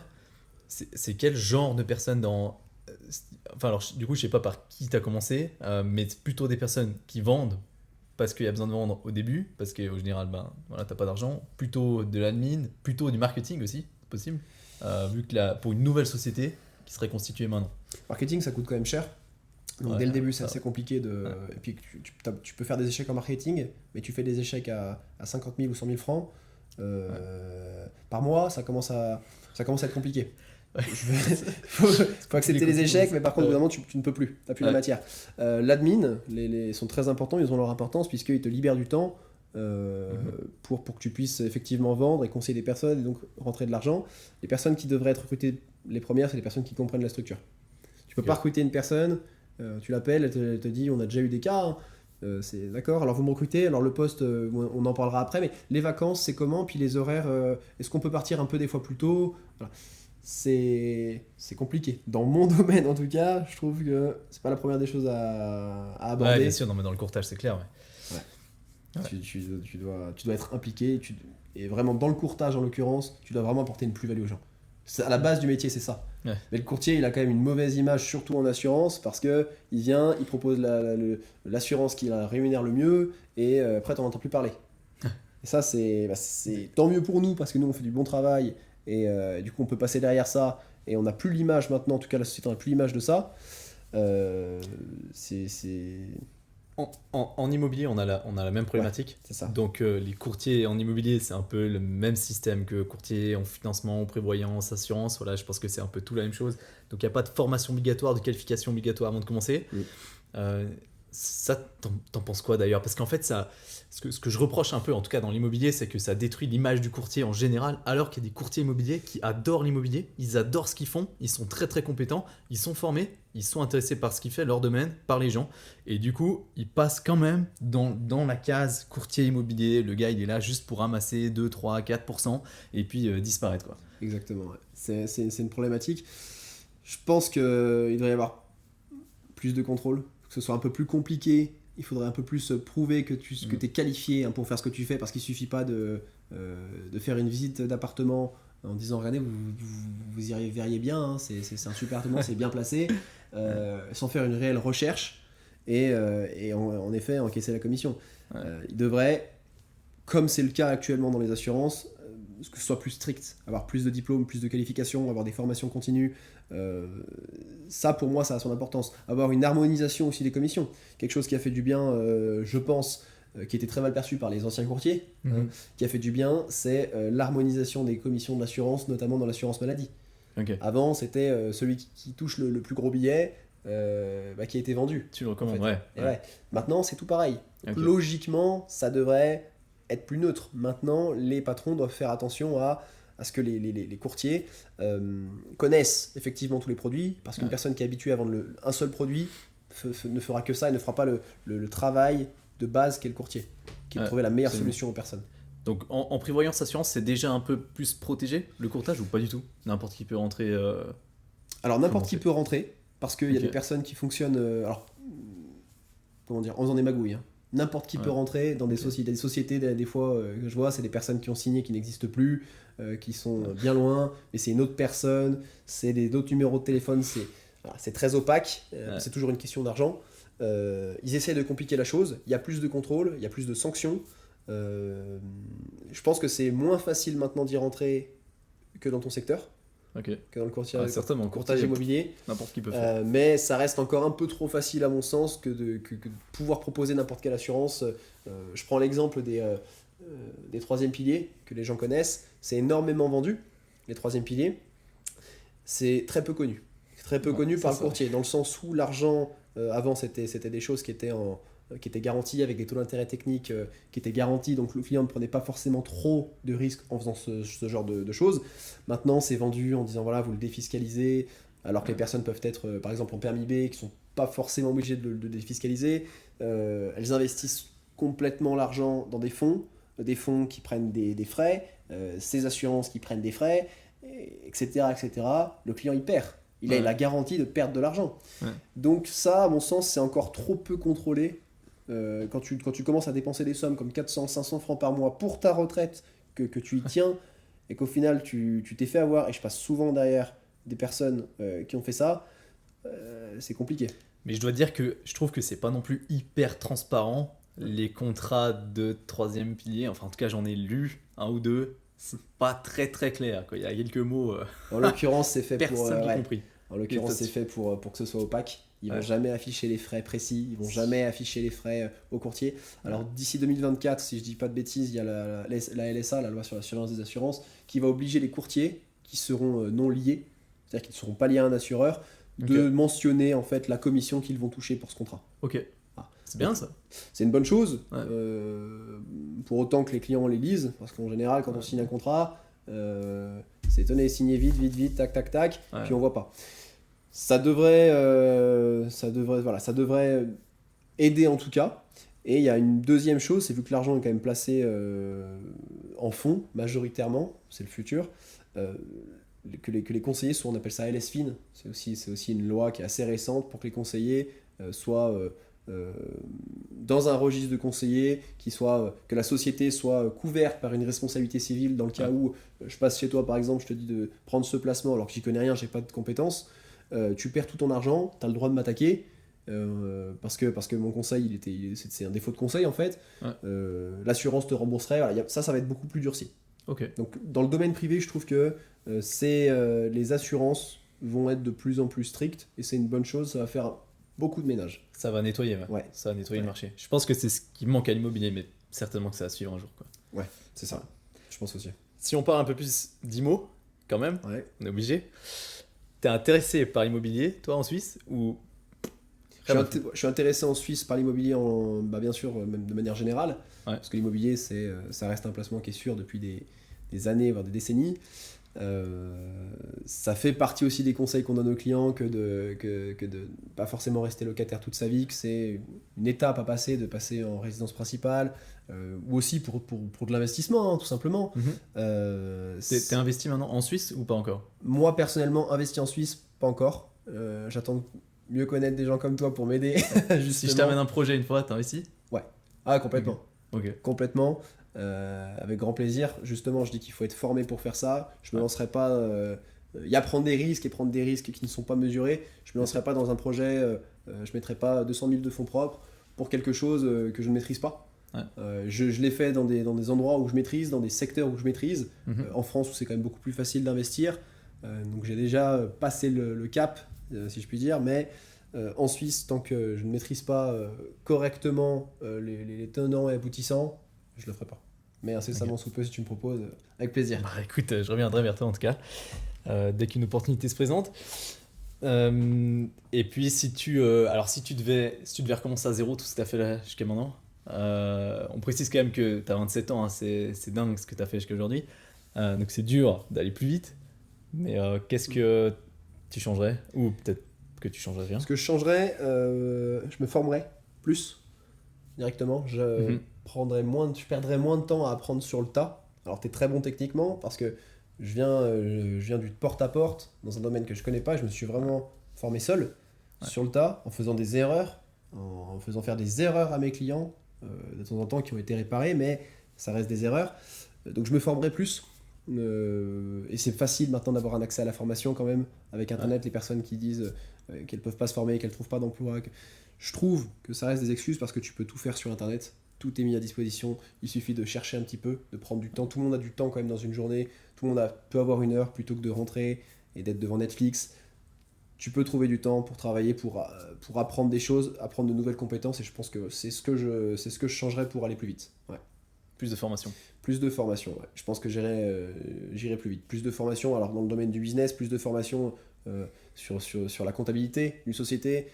c'est quel genre de personnes enfin alors du coup je sais pas par qui tu as commencé, mais c'est plutôt des personnes qui vendent parce qu'il y a besoin de vendre au début, parce qu'au général ben voilà t'as pas d'argent, plutôt de l'admin, plutôt du marketing aussi, c'est possible, vu que pour une nouvelle société qui serait constituée maintenant. Marketing, ça coûte quand même cher. Donc Ouais, dès le début, c'est ça. assez compliqué de. Ouais. Et puis tu peux faire des échecs en marketing, mais tu fais des échecs à 50 000 ou 100 000 francs par mois, ça commence à être compliqué. Ouais. Faut accepter les échecs, mais par contre, Ouais. évidemment, tu ne peux plus. Tu n'as plus la Ouais. matière. L'admin, sont très importants, ils ont leur importance, puisqu'ils te libèrent du temps pour que tu puisses effectivement vendre et conseiller des personnes et donc rentrer de l'argent. Les personnes qui devraient être recrutées les premières, c'est les personnes qui comprennent la structure. Tu peux pas recruter une personne, tu l'appelles, elle te dit on a déjà eu des cas, hein. C'est d'accord, alors vous me recrutez, alors le poste, on en parlera après, mais les vacances, c'est comment, puis les horaires, est-ce qu'on peut partir un peu des fois plus tôt, voilà. C'est compliqué. Dans mon domaine, en tout cas, je trouve que c'est pas la première des choses à aborder. Ouais, bien sûr, non, mais dans le courtage, c'est clair. Ouais. Tu dois être impliqué, et vraiment dans le courtage en l'occurrence, tu dois vraiment apporter une plus-value aux gens. C'est à la base du métier, c'est ça. Ouais. Mais le courtier, il a quand même une mauvaise image, surtout en assurance, parce que il vient, il propose l'assurance qui la rémunère le mieux, et après, t'en entends plus parler. Et ça, c'est tant mieux pour nous, parce que nous, on fait du bon travail, et du coup, on peut passer derrière ça, et on n'a plus l'image maintenant, en tout cas, la société n'a plus l'image de ça. C'est En immobilier, on a la même problématique. c'est ça. Donc, les courtiers en immobilier, c'est un peu le même système que courtier en financement, en prévoyance, assurance. Voilà, je pense que c'est un peu tout la même chose. Donc, il n'y a pas de formation obligatoire, de qualification obligatoire avant de commencer. Ça, t'en penses quoi d'ailleurs? Parce qu'en fait, ce que je reproche un peu, en tout cas dans l'immobilier, c'est que ça détruit l'image du courtier en général, alors qu'il y a des courtiers immobiliers qui adorent l'immobilier, ils adorent ce qu'ils font, ils sont très très compétents, ils sont formés, ils sont intéressés par ce qu'ils font, leur domaine, par les gens, et du coup, ils passent quand même dans la case courtier immobilier. Le gars, il est là juste pour ramasser 2, 3, 4%, et puis disparaître, quoi. Exactement, ouais. C'est une problématique. Je pense qu'il devrait y avoir plus de contrôle, que ce soit un peu plus compliqué. Il faudrait un peu plus prouver que tu es qualifié pour faire ce que tu fais, parce qu'il ne suffit pas de faire une visite d'appartement en disant regardez, vous y verriez bien, hein, c'est un super appartement, c'est bien placé, sans faire une réelle recherche et en effet encaisser la commission. Ouais. Il devrait, comme c'est le cas actuellement dans les assurances, que ce soit plus strict, avoir plus de diplômes, plus de qualifications, avoir des formations continues. Ça, pour moi, ça a son importance. Avoir une harmonisation aussi des commissions. Quelque chose qui a fait du bien, je pense, qui était très mal perçu par les anciens courtiers, qui a fait du bien, c'est l'harmonisation des commissions de l'assurance, notamment dans l'assurance maladie. Ok. Avant, c'était celui qui touche le plus gros billet qui a été vendu. Tu le recommandes, en fait. ouais. Ouais. Maintenant, c'est tout pareil. Ok. Logiquement, ça devrait être plus neutre. Maintenant, les patrons doivent faire attention à ce que les courtiers connaissent effectivement tous les produits, parce qu'une personne qui est habituée à vendre un seul produit ne fera que ça et ne fera pas le travail de base qu'est le courtier, qui est de trouver la meilleure solution aux personnes. Donc en prévoyance assurance, c'est déjà un peu plus protégé le courtage ou pas du tout? N'importe qui peut rentrer. Alors n'importe qui peut rentrer, parce qu'il y a des personnes qui fonctionnent en faisant des magouilles. N'importe qui peut rentrer dans des sociétés. Des sociétés, des fois, que je vois, c'est des personnes qui ont signé, qui n'existent plus, qui sont bien loin, mais c'est une autre personne, c'est d'autres numéros de téléphone, c'est très opaque, c'est toujours une question d'argent. Ils essaient de compliquer la chose, il y a plus de contrôle, il y a plus de sanctions. Je pense que c'est moins facile maintenant d'y rentrer que dans ton secteur. Que dans le courtage immobilier. N'importe qui peut faire. Mais ça reste encore un peu trop facile à mon sens que de pouvoir proposer n'importe quelle assurance. Je prends l'exemple des troisième piliers que les gens connaissent. C'est énormément vendu, les troisième piliers. C'est très peu connu. Très peu connu par le courtier, dans le sens où l'argent, avant c'était des choses qui étaient garanties avec des taux d'intérêt techniques qui étaient garantis, donc le client ne prenait pas forcément trop de risques en faisant ce genre de choses. Maintenant, c'est vendu en disant voilà, vous le défiscalisez, alors que les personnes peuvent être, par exemple, en permis B, qui ne sont pas forcément obligées de le défiscaliser. Elles investissent complètement l'argent dans des fonds qui prennent des frais, ces assurances qui prennent des frais, etc., etc. Le client, il perd. Il a la garantie de perdre de l'argent. Donc ça, à mon sens, c'est encore trop peu contrôlé. Quand tu commences à dépenser des sommes comme 400, 500 francs par mois pour ta retraite, que tu y tiens, et qu'au final tu t'es fait avoir, et je passe souvent derrière des personnes qui ont fait ça, c'est compliqué. Mais je dois dire que je trouve que c'est pas non plus hyper transparent, les contrats de troisième pilier. Enfin, en tout cas, j'en ai lu un ou deux. C'est pas très très clair, quoi. Il y a quelques mots. En l'occurrence, c'est fait personne n'a compris. En l'occurrence, c'est fait pour que ce soit opaque. Ils vont jamais afficher les frais précis, ils vont jamais afficher les frais au courtier. Alors d'ici 2024, si je dis pas de bêtises, il y a la LSA, la loi sur l'assurance des assurances, qui va obliger les courtiers qui seront non liés, c'est-à-dire qui ne seront pas liés à un assureur, de mentionner en fait la commission qu'ils vont toucher pour ce contrat. Ok. C'est bien ça. C'est une bonne chose, pour autant que les clients les lisent, parce qu'en général, quand on signe un contrat, c'est tenez, signé vite, tac, puis on voit pas. Ça devrait aider en tout cas. Et il y a une deuxième chose, c'est vu que l'argent est quand même placé en fonds, majoritairement, c'est le futur, que les conseillers soient, on appelle ça LSFIN, c'est aussi une loi qui est assez récente pour que les conseillers soient dans un registre de conseillers, que la société soit couverte par une responsabilité civile dans le cas où je passe chez toi par exemple, je te dis de prendre ce placement alors que j'y connais rien, j'ai pas de compétences, tu perds tout ton argent, tu as le droit de m'attaquer parce que mon conseil c'est un défaut de conseil en fait, l'assurance te rembourserait, voilà, ça va être beaucoup plus durci. Donc dans le domaine privé je trouve que les assurances vont être de plus en plus strictes et c'est une bonne chose, ça va faire beaucoup de ménage. Ça va nettoyer, ça va nettoyer le marché. Je pense que c'est ce qui manque à l'immobilier, mais certainement que ça va suivre un jour, quoi. Ouais, c'est ça. Je pense aussi. Si on parle un peu plus d'IMO, quand même, on est obligé. T'es intéressé par l'immobilier, toi, en Suisse ou... Je suis intéressé en Suisse par l'immobilier, bien sûr, même de manière générale, parce que l'immobilier, ça reste un placement qui est sûr depuis des années, voire des décennies. Ça fait partie aussi des conseils qu'on donne aux clients que de pas forcément rester locataire toute sa vie, que c'est une étape à passer, de passer en résidence principale, ou aussi pour de l'investissement, tout simplement. T'es investi maintenant en Suisse ou pas encore? Moi personnellement, investi en Suisse, pas encore. J'attends de mieux connaître des gens comme toi pour m'aider. Si je t'amène un projet une fois, t'investis? Ouais. Ah, complètement. Ok. Complètement. Avec grand plaisir. Justement, je dis qu'il faut être formé pour faire ça. Je me lancerai pas y a prendre des risques et prendre des risques qui ne sont pas mesurés. Je me lancerai pas dans un projet, je mettrai pas 200 000 de fonds propres pour quelque chose que je ne maîtrise pas. Ouais. Je l'ai fait dans des endroits où je maîtrise, dans des secteurs où je maîtrise. En France, où c'est quand même beaucoup plus facile d'investir. Donc j'ai déjà passé le cap, si je puis dire. Mais en Suisse, tant que je ne maîtrise pas correctement les tenants et aboutissants, je le ferai pas. Mais incessamment sous peu, si tu me proposes, avec plaisir. Bah, écoute, je reviendrai vers toi en tout cas, dès qu'une opportunité se présente. Et puis si tu devais recommencer à zéro tout ce que tu as fait là jusqu'à maintenant, on précise quand même que tu as 27 ans, hein, c'est dingue ce que tu as fait jusqu'à aujourd'hui. Donc c'est dur d'aller plus vite, mais qu'est-ce que tu changerais? Ou peut-être que tu changerais rien. Ce que je changerais, je me formerais plus directement. Je perdrais moins de temps à apprendre sur le tas. Alors, tu es très bon techniquement parce que je viens du porte-à-porte dans un domaine que je connais pas. Je me suis vraiment formé seul sur le tas en faisant des erreurs, en faisant faire des erreurs à mes clients de temps en temps qui ont été réparées, mais ça reste des erreurs. Donc, je me formerai plus. Et c'est facile maintenant d'avoir un accès à la formation quand même avec Internet. Les personnes qui disent qu'elles peuvent pas se former, qu'elles trouvent pas d'emploi. Je trouve que ça reste des excuses parce que tu peux tout faire sur Internet. Tout est mis à disposition. Il suffit de chercher un petit peu, de prendre du temps. Tout le monde a du temps quand même dans une journée. Tout le monde peut avoir une heure plutôt que de rentrer et d'être devant Netflix. Tu peux trouver du temps pour travailler, pour apprendre des choses, apprendre de nouvelles compétences. Et je pense que c'est ce que je changerais pour aller plus vite. Ouais. Plus de formation. Plus de formation, ouais. Je pense que j'irai plus vite. Plus de formation, alors dans le domaine du business, plus de formation sur la comptabilité d'une société.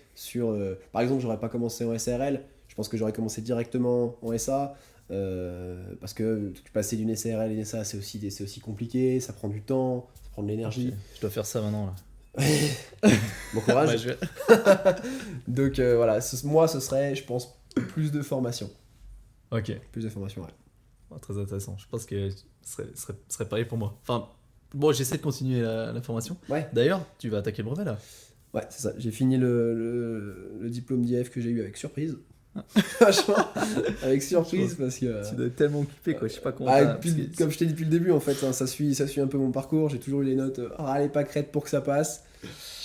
Par exemple, j'aurais pas commencé en SARL, je pense que j'aurais commencé directement en SA. Parce que passer d'une SARL à une SA, c'est aussi compliqué, ça prend du temps, ça prend de l'énergie. Okay. Je dois faire ça maintenant là. Bon courage. Donc voilà, moi ce serait, je pense, plus de formation. Ok. Plus de formation, ouais. Oh, très intéressant. Je pense que ce serait pareil pour moi. Enfin, bon, j'essaie de continuer la formation. Ouais. D'ailleurs, tu vas attaquer le brevet là. Ouais, c'est ça. J'ai fini le diplôme d'IF que j'ai eu avec surprise. Franchement, avec surprise parce que. Tu dois être tellement occupé quoi. Je sais pas comment. Comme je t'ai dit depuis le début, en fait, hein, ça suit un peu mon parcours. J'ai toujours eu les notes les pâquerettes pour que ça passe.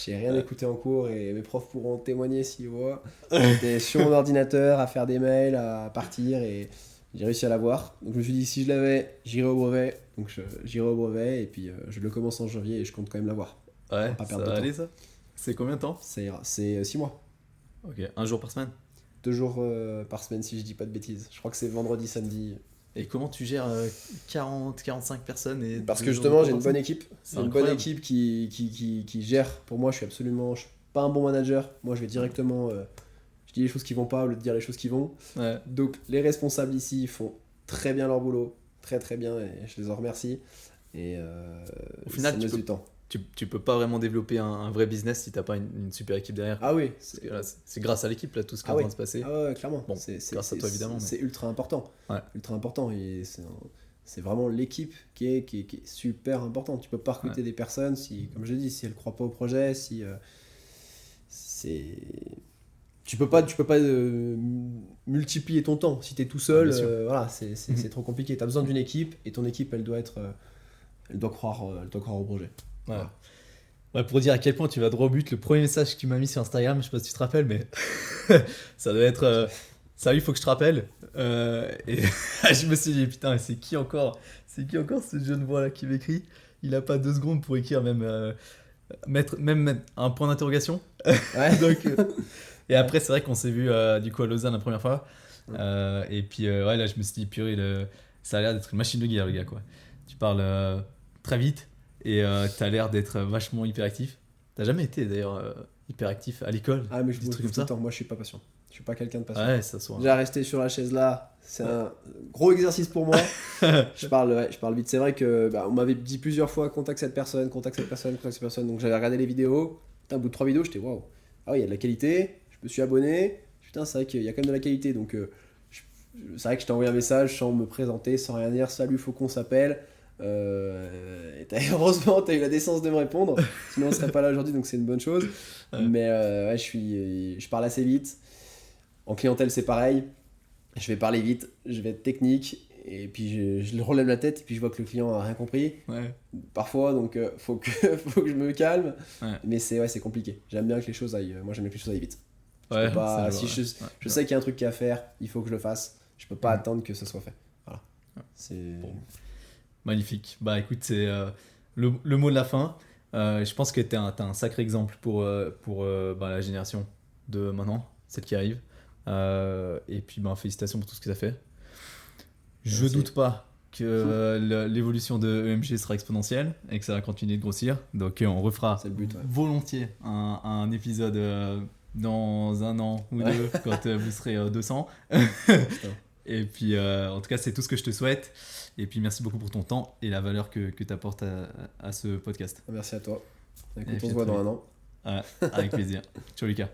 J'ai rien écouté en cours et mes profs pourront témoigner s'ils voient. J'étais sur mon ordinateur à faire des mails, à partir et j'ai réussi à l'avoir. Donc je me suis dit, si je l'avais, j'irai au brevet. Donc j'irai au brevet et puis je le commence en janvier et je compte quand même l'avoir. Ouais, ça va aller ça. C'est combien de temps? C'est 6 mois. Ok, un jour par semaine? 2 jours par semaine si je dis pas de bêtises. Je crois que c'est vendredi, samedi. Et comment tu gères 40-45 personnes Parce que justement j'ai une bonne équipe. C'est une bonne équipe qui gère. Pour moi je suis pas un bon manager. Moi je vais directement... je dis les choses qui vont pas au lieu de dire les choses qui vont. Ouais. Donc les responsables ici font très bien leur boulot. Très très bien et je les en remercie. Et au final ça me laisse du temps. Tu peux pas vraiment développer un vrai business si t'as pas une super équipe derrière. Ah oui. C'est grâce à l'équipe là tout ce qui est en train de se passer. Ah ouais, clairement. Bon, grâce à toi évidemment. C'est ultra important. Ouais. Ultra important et c'est vraiment l'équipe qui est super importante. Tu peux pas recruter des personnes si, comme je dis, si elles croient pas au projet, si tu peux pas multiplier ton temps. Si tu es tout seul, voilà, c'est trop compliqué. Tu as besoin d'une équipe et ton équipe elle doit croire au projet. Ouais. Ouais, pour dire à quel point tu vas droit au but, le premier message que tu m'as mis sur Instagram, je sais pas si tu te rappelles, mais ça doit être salut, il faut que je te rappelle. Et je me suis dit, putain, c'est qui encore ce jeune voix là qui m'écrit? Il a pas 2 secondes pour écrire, mettre un point d'interrogation. Ouais. Donc, et après, c'est vrai qu'on s'est vu du coup à Lausanne la première fois. Et puis là, je me suis dit, purée, ça a l'air d'être une machine de guerre, le gars, quoi. Tu parles très vite. Et t'as l'air d'être vachement hyperactif. T'as jamais été d'ailleurs hyperactif à l'école? Ah mais je des bouge trucs comme tout le ça. temps. Moi je suis pas patient. Je suis pas quelqu'un de patient. Ouais, ça soit. Déjà rester sur la chaise là, c'est un gros exercice pour moi. je parle vite. C'est vrai que on m'avait dit plusieurs fois contacte cette personne. Donc j'avais regardé les vidéos. Putain, au bout de 3 vidéos, j'étais waouh. Ah oui, il y a de la qualité. Je me suis abonné. Putain, c'est vrai qu'il y a quand même de la qualité. Donc c'est vrai que je t'ai envoyé un message sans me présenter, sans rien dire. Salut, faut qu'on s'appelle. Heureusement t'as eu la décence de me répondre, sinon on serait pas là aujourd'hui, donc c'est une bonne chose. Ouais. Mais je parle assez vite. En clientèle c'est pareil, je vais parler vite, je vais être technique et puis je relève la tête et puis je vois que le client a rien compris. Ouais. Parfois, donc faut que je me calme. Ouais. Mais c'est compliqué. J'aime bien que les choses aillent vite. Ouais, je sais qu'il y a un truc à faire, il faut que je le fasse. je peux pas attendre que ce soit fait. Voilà. C'est... Bon. Magnifique. Bah écoute, c'est le mot de la fin. Je pense que t'as un sacré exemple pour la génération de maintenant, celle qui arrive. Et puis félicitations pour tout ce que ça fait. Je Merci. doute pas que l'évolution de EMG sera exponentielle et que ça va continuer de grossir. Donc on refera C'est le but, ouais. volontiers un épisode dans un an ou Ouais. deux quand vous serez 200. Putain. Et puis en tout cas c'est tout ce que je te souhaite. Et puis merci beaucoup pour ton temps et la valeur que tu apportes à ce podcast. Merci à toi. Écoute, Et puis on se à voit très dans vite. un an. Avec plaisir. Ciao Lucas.